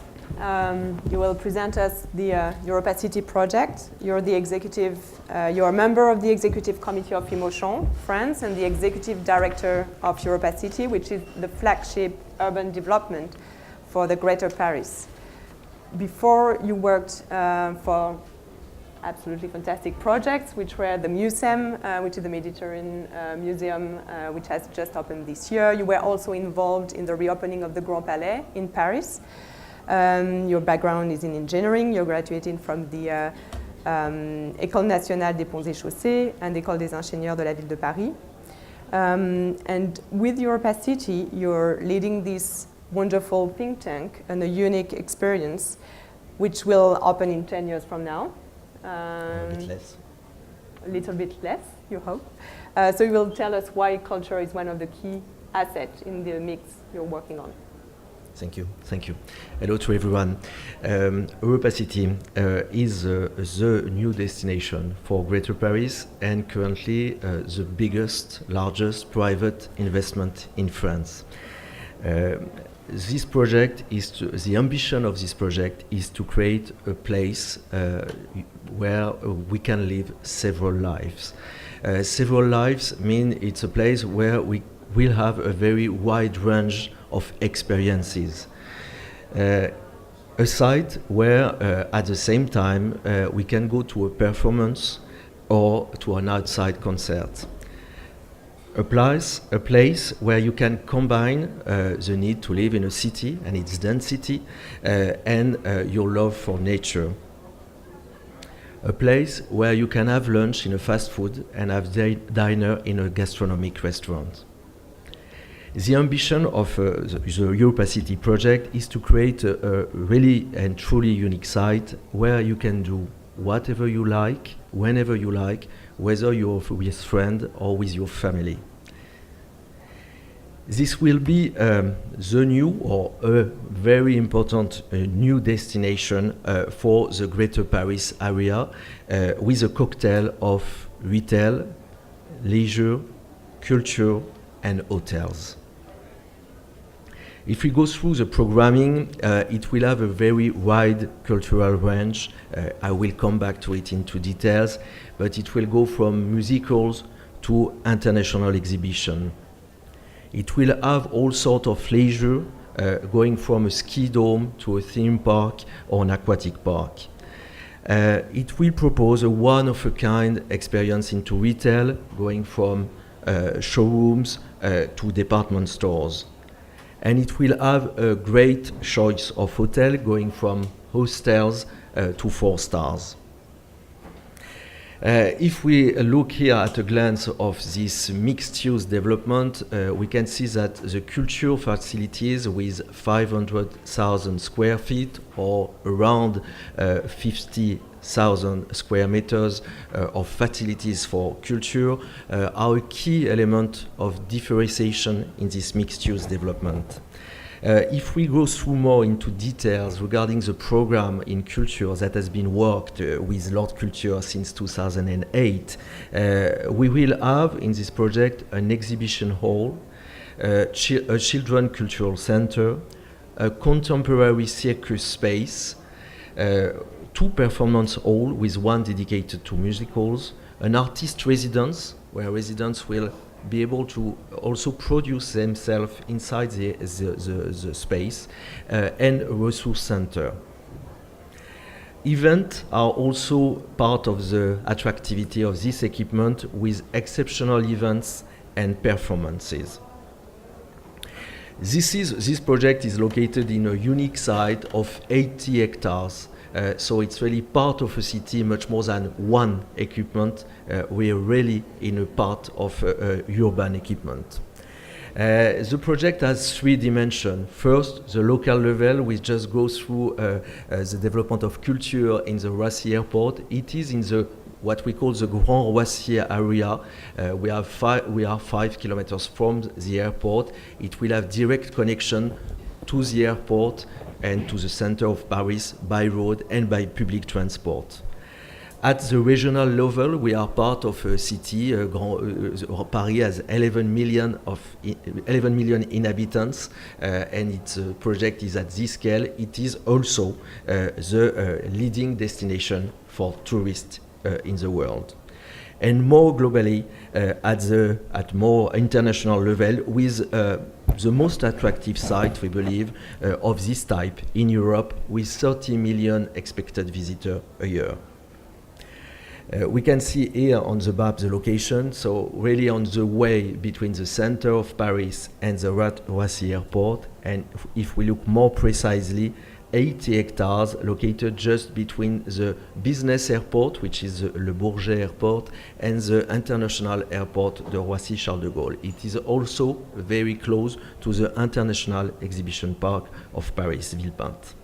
you will present us the Europa City project. You're a member of the Executive Committee of Emotion, France, and the Executive Director of Europa City, which is the flagship urban development for the Greater Paris. Before, you worked for absolutely fantastic projects, which were the Museum, which is the Mediterranean Museum, which has just opened this year. You were also involved in the reopening of the Grand Palais in Paris. Your background is in engineering. You're graduating from the École nationale des ponts et chaussées and École des ingénieurs de la ville de Paris. And with Europa City, you're leading this wonderful think tank and a unique experience, which will open in 10 years from now. A bit less. A little bit less, you hope. So you will tell us why culture is one of the key assets in the mix you're working on. Thank you. Thank you. Hello to everyone. Europa City is the new destination for Greater Paris and currently the biggest, largest private investment in France. This project the ambition of this project is to create a place where we can live several lives. Several lives mean it's a place where we will have a very wide range of experiences. A site where at the same time we can go to a performance or to an outside concert. A place where you can combine the need to live in a city and its density and your love for nature. A place where you can have lunch in a fast food and have dinner in a gastronomic restaurant. The ambition of the Europa City project is to create a really and truly unique site where you can do whatever you like, whenever you like, whether you're with friends or with your family. This will be the new or a very important new destination for the Greater Paris area with a cocktail of retail, leisure, culture and hotels. If we go through the programming, it will have a very wide cultural range. I will come back to it into details, but it will go from musicals to international exhibition. It will have all sorts of leisure, going from a ski dome to a theme park or an aquatic park. It will propose a one-of-a-kind experience into retail, going from showrooms to department stores. And it will have a great choice of hotel, going from hostels to 4 stars. If we look here at a glance of this mixed-use development, we can see that the culture facilities with 500,000 square feet or around 50,000 square meters of facilities for culture are a key element of differentiation in this mixed-use development. If we go through more into details regarding the program in culture that has been worked with Lord Culture since 2008, we will have in this project an exhibition hall, a children cultural center, a contemporary circus space, 2 performance halls with 1 dedicated to musicals, an artist residence where residents will be able to also produce themselves inside the space, and a resource center. Events are also part of the attractivity of this equipment with exceptional events and performances. This project is located in a unique site of 80 hectares. So it's really part of a city, much more than one equipment. We are really in a part of urban equipment. The project has three dimensions. First, the local level, we just go through the development of culture in the Roissy airport. It is in the what we call the Grand Roissy area. We are 5 kilometers from the airport. It will have direct connection to the airport and to the center of Paris by road and by public transport. At the regional level, we are part of a city. Paris has 11 million inhabitants, and its project is at this scale. It is also the leading destination for tourists in the world. And more globally, at more international level, with the most attractive site, we believe, of this type in Europe, with 30 million expected visitors a year. We can see here on the map the location, so really on the way between the center of Paris and the Roissy airport, and if we look more precisely, 80 hectares located just between the business airport, which is the Le Bourget airport, and the international airport, the Roissy-Charles de Gaulle. It is also very close to the International Exhibition Park of Paris, Villepinte.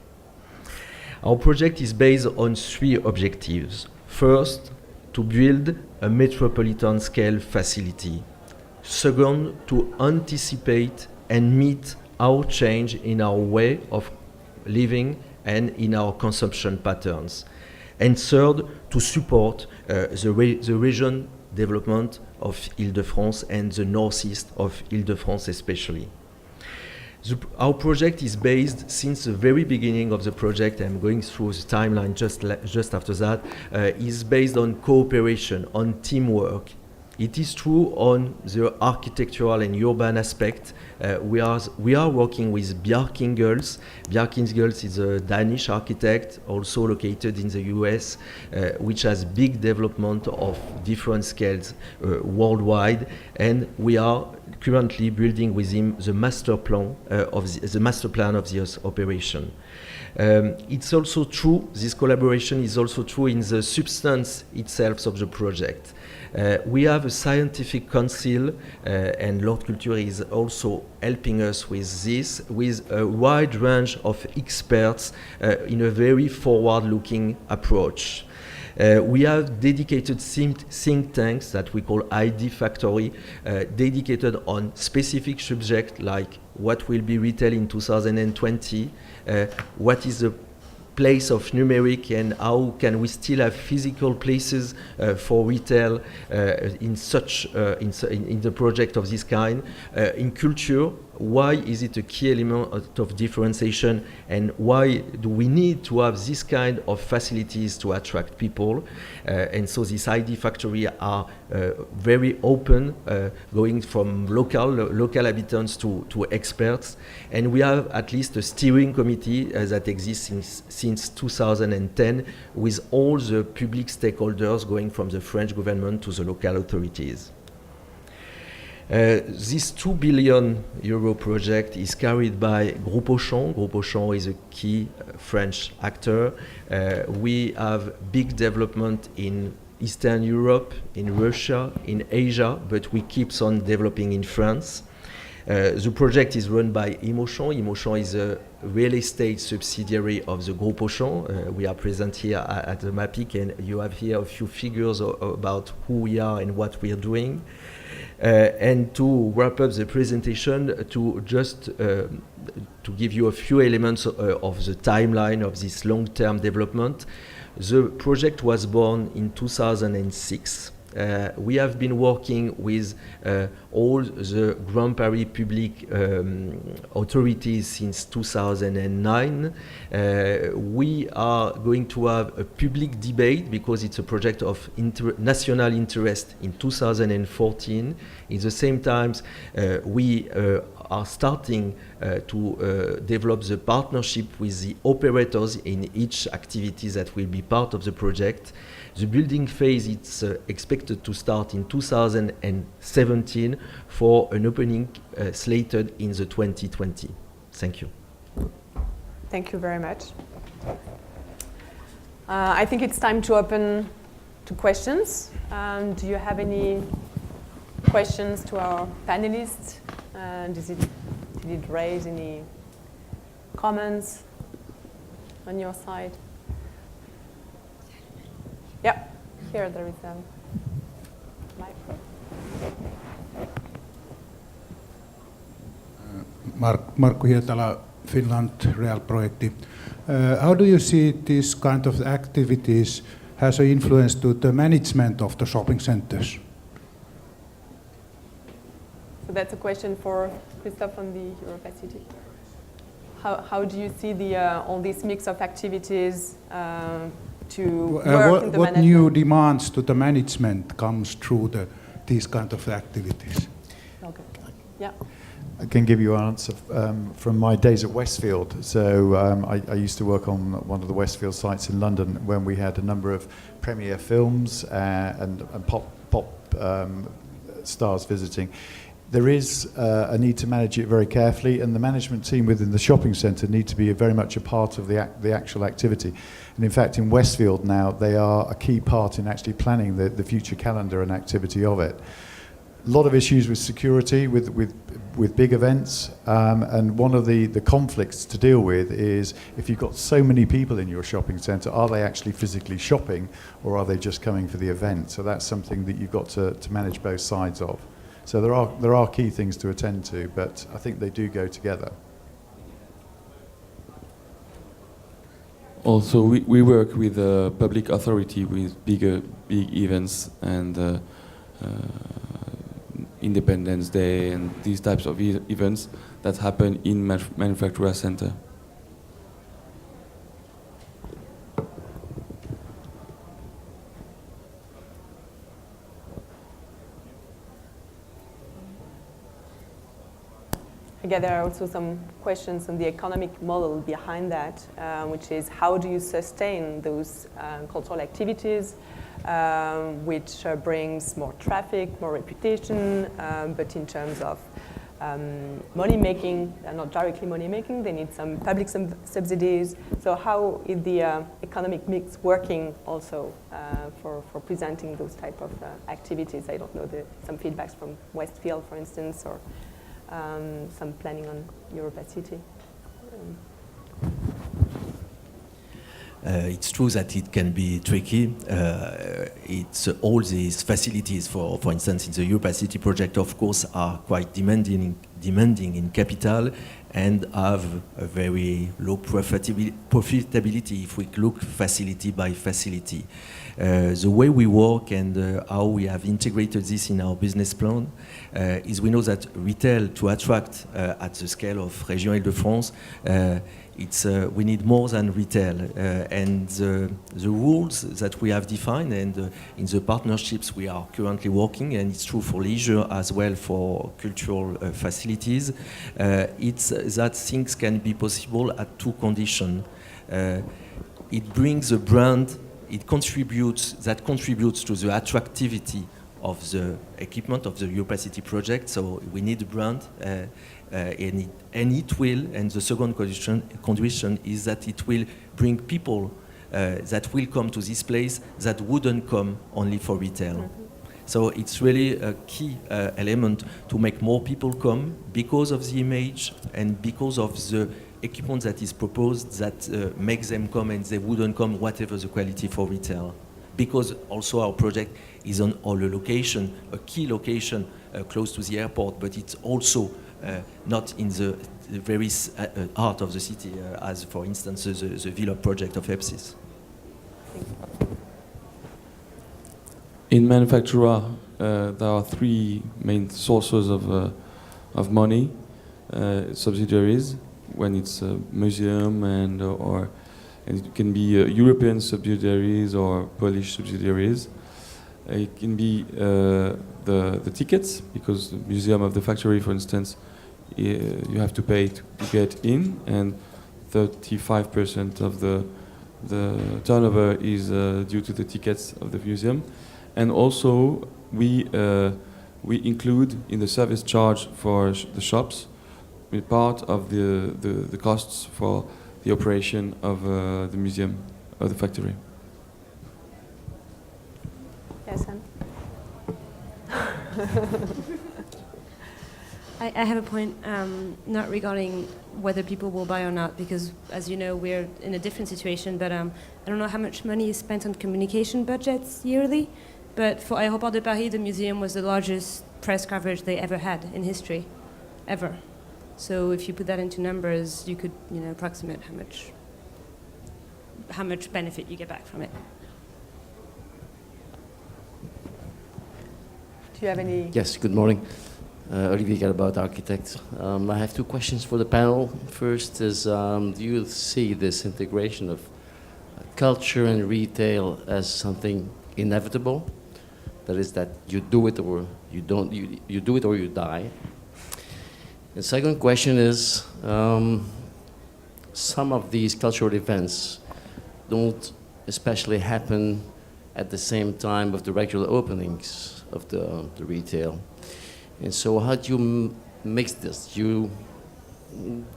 Our project is based on three objectives. First, to build a metropolitan scale facility. Second, to anticipate and meet our change in our way of living and in our consumption patterns. And third, to support the region development of Île-de-France and the northeast of Île-de-France especially. Our project is based, since the very beginning of the project, I'm going through the timeline just after that, is based on cooperation, on teamwork. It is true on the architectural and urban aspect. We are working with Bjerkingels. Bjerkingels is a Danish architect, also located in the US, which has big development of different scales worldwide, and we are currently building with him the master plan of this operation. It's also true, this collaboration is also true in the substance itself of the project. We have a scientific council, and Lord Culture is also helping us with this, with a wide range of experts in a very forward-looking approach. We have dedicated think tanks that we call ID Factory, dedicated on specific subjects like what will be retail in 2020, what is the place of numeric, and how can we still have physical places for retail in the project of this kind. In culture, why is it a key element of differentiation, and why do we need to have this kind of facilities to attract people? And so this ID Factory are very open, going from local inhabitants to experts, and we have at least a steering committee that exists since 2010 with all the public stakeholders going from the French government to the local authorities. This 2 billion euro project is carried by Groupe Auchan. Groupe Auchan is a key French actor. We have big development in Eastern Europe, in Russia, in Asia, but we keep on developing in France. The project is run by Imauchan. Imauchan is a real estate subsidiary of the Groupe Auchan. We are present here at the MAPIC, and you have here a few figures about who we are and what we are doing. And to wrap up the presentation, to give you a few elements of the timeline of this long-term development. The project was born in 2006. We have been working with all the Grand Paris public authorities since 2009. We are going to have a public debate because it's a project of national interest in 2014. At the same time, we are starting to develop the partnership with the operators in each activity that will be part of the project. The building phase is expected to start in 2017 for an opening slated in the 2020. Thank you. Thank you very much. I think it's time to open to questions. Do you have any questions to our panelists Did it raise any comments on your side? Yeah, here there is a microphone. Markku Hietala, Finland Real Projekti. How do you see this kind of activities has an influence to the management of the shopping centers? So that's a question for Christoph on the Europa City. How do you see all this mix of activities to work in the what management? new demands to the management comes through these kind of activities? Okay. Yeah. I can give you an answer from my days at Westfield. So I used to work on one of the Westfield sites in London when we had a number of premiere films and pop stars visiting. There is a need to manage it very carefully, and the management team within the shopping centre need to be very much a part of the actual activity. And in fact, in Westfield now, they are a key part in actually planning the future calendar and activity of it. A lot of issues with security, with big events, and one of the conflicts to deal with is if you've got so many people in your shopping centre, are they actually physically shopping, or are they just coming for the event? So that's something that you've got to manage both sides of. So there are key things to attend to, but I think they do go together. Also, we work with public authority with big events and Independence Day and these types of events that happen in Manufaktura Center. Again, there are also some questions on the economic model behind that, which is how do you sustain those cultural activities, which brings more traffic, more reputation, but in terms of money making, they're not directly money making, they need some public subsidies. So how is the economic mix working also for presenting those type of activities? I don't know, some feedbacks from Westfield, for instance, or some planning on Europa City. It's true that it can be tricky. It's all these facilities, for instance, in the Europa City project, of course, are quite demanding in capital and have a very low profitability if we look facility by facility. The way we work and how we have integrated this in our business plan is we know that retail, to attract at the scale of Région Île-de-France, we need more than retail, and the rules that we have defined and in the partnerships we are currently working, and it's true for leisure as well for cultural facilities, it's that things can be possible at two conditions. It brings a brand, it contributes to the attractivity of the equipment of the Europa City project, so we need a brand, and it will, and the second condition is that it will bring people that will come to this place that wouldn't come only for retail. Mm-hmm. So it's really a key element to make more people come because of the image and because of the equipment that is proposed that makes them come, and they wouldn't come whatever the quality for retail. Because also our project is on a location, a key location close to the airport, but it's also not in the very heart of the city, as for instance the Villa project of EPSIS. In Manufaktura, there are three main sources of money, subsidiaries, when it's a museum and it can be European subsidiaries or Polish subsidiaries. It can be the tickets, because the Museum of the Factory, for instance, you have to pay to get in, and 35% of the turnover is due to the tickets of the museum. And also we include in the service charge for the shops part of the costs for the operation of the museum, of the factory. Yes, I have a point, not regarding whether people will buy or not, because as you know, we're in a different situation, but I don't know how much money is spent on communication budgets yearly, but for Aéroport de Paris, the museum was the largest press coverage they ever had in history, ever. So if you put that into numbers, you could, approximate how much benefit you get back from it. Do you have any? Yes, good morning. Olivier Galabout, architect. I have two questions for the panel. First is, do you see this integration of culture and retail as something inevitable? That is that you do it or you don't, you do it or you die. The second question is, some of these cultural events don't especially happen at the same time of the regular openings of the retail. And so how do you mix this? Do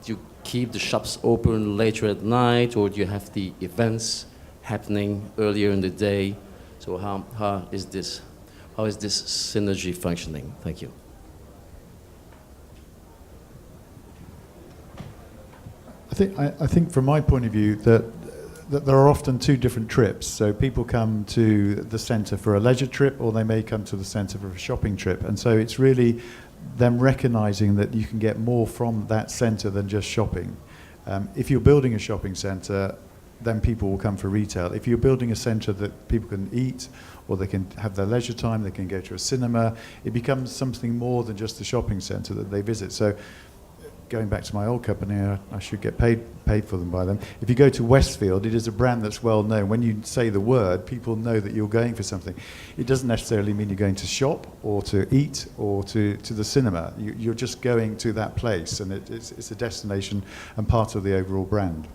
you keep the shops open later at night, or do you have the events happening earlier in the day? So how is this synergy functioning? Thank you. I think from my point of view that there are often two different trips. So people come to the centre for a leisure trip, or they may come to the centre for a shopping trip. And so it's really them recognising that you can get more from that centre than just shopping. If you're building a shopping centre, then people will come for retail. If you're building a centre that people can eat, or they can have their leisure time, they can go to a cinema, it becomes something more than just the shopping centre that they visit. So going back to my old company, I should get paid for them by them. If you go to Westfield, it is a brand that's well known. When you say the word, people know that you're going for something. It doesn't necessarily mean you're going to shop or to eat or to the cinema. You're just going to that place, and it's a destination and part of the overall brand.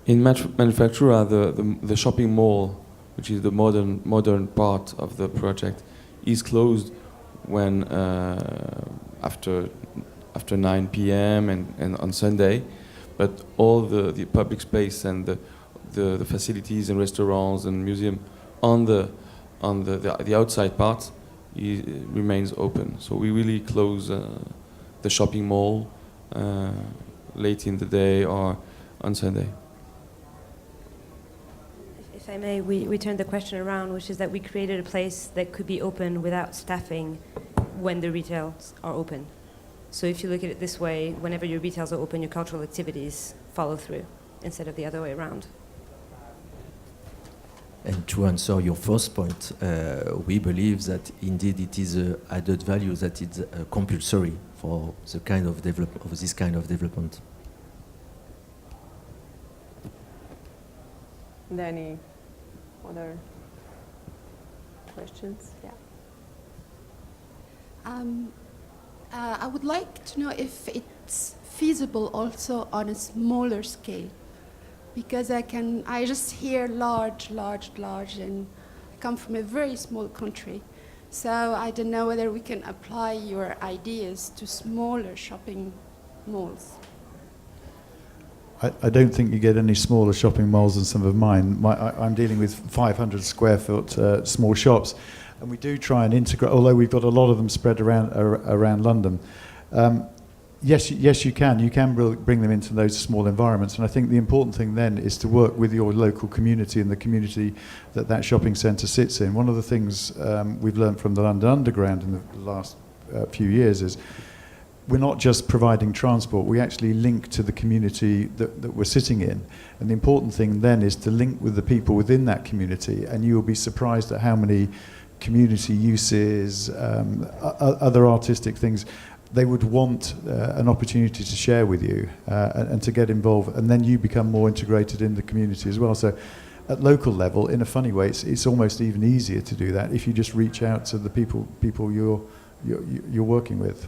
In Manufaktura, the shopping mall, which is the modern part of the project, is closed when after 9 p.m. and on Sunday, but all the public space and the facilities and restaurants and museum on the outside part remains open. So we really close the shopping mall late in the day or on Sunday. If I may, we turned the question around, which is that we created a place that could be open without staffing when the retails are open. So if you look at it this way, whenever your retails are open, your cultural activities follow through, instead of the other way around. And to answer your first point, we believe that indeed it is an added value, that it's compulsory for the kind of this kind of development. Are there any other questions? Yeah. I would like to know if it's feasible also on a smaller scale, because I just hear large, and I come from a very small country, so I don't know whether we can apply your ideas to smaller shopping malls. I don't think you get any smaller shopping malls than some of mine. I'm dealing with 500 square foot small shops, and we do try and integrate, although we've got a lot of them spread around London. Yes, you can. You can bring them into those small environments, and I think the important thing then is to work with your local community and the community that shopping centre sits in. One of the things we've learned from the London Underground in the last few years is we're not just providing transport, we actually link to the community that we're sitting in. And the important thing then is to link with the people within that community, and you will be surprised at how many community uses, other artistic things, they would want an opportunity to share with you and to get involved, and then you become more integrated in the community as well. So at local level, in a funny way, it's almost even easier to do that if you just reach out to the people you're working with.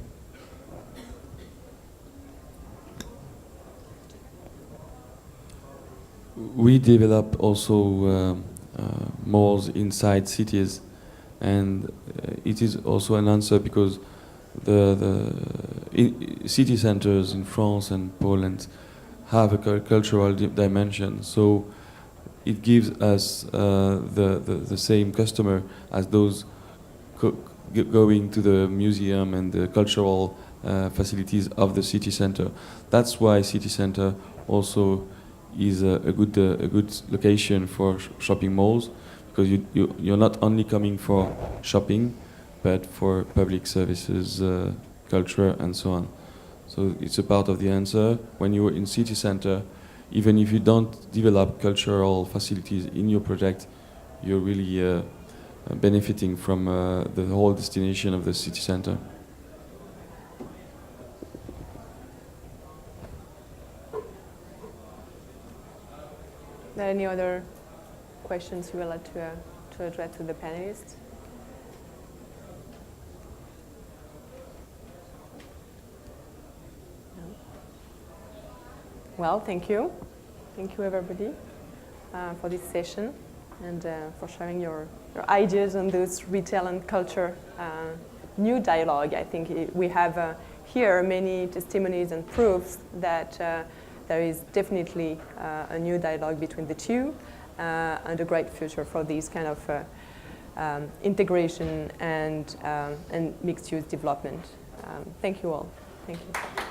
We develop also malls inside cities, and it is also an answer because the city centers in France and Poland have a cultural dimension. So it gives us the same customer as those going to the museum and the cultural facilities of the city center. That's why city center also is a good location for shopping malls, because you're not only coming for shopping, but for public services, culture, and so on. So it's a part of the answer. When you're in city center, even if you don't develop cultural facilities in your project, you're really benefiting from the whole destination of the city center. Are there any other questions you would like to address to the panelists? No? Well, thank you. Thank you, everybody, for this session and for sharing your ideas on this retail and culture new dialogue. I think we have here many testimonies and proofs that there is definitely a new dialogue between the two and a great future for these kind of integration and mixed-use development. Thank you all. Thank you.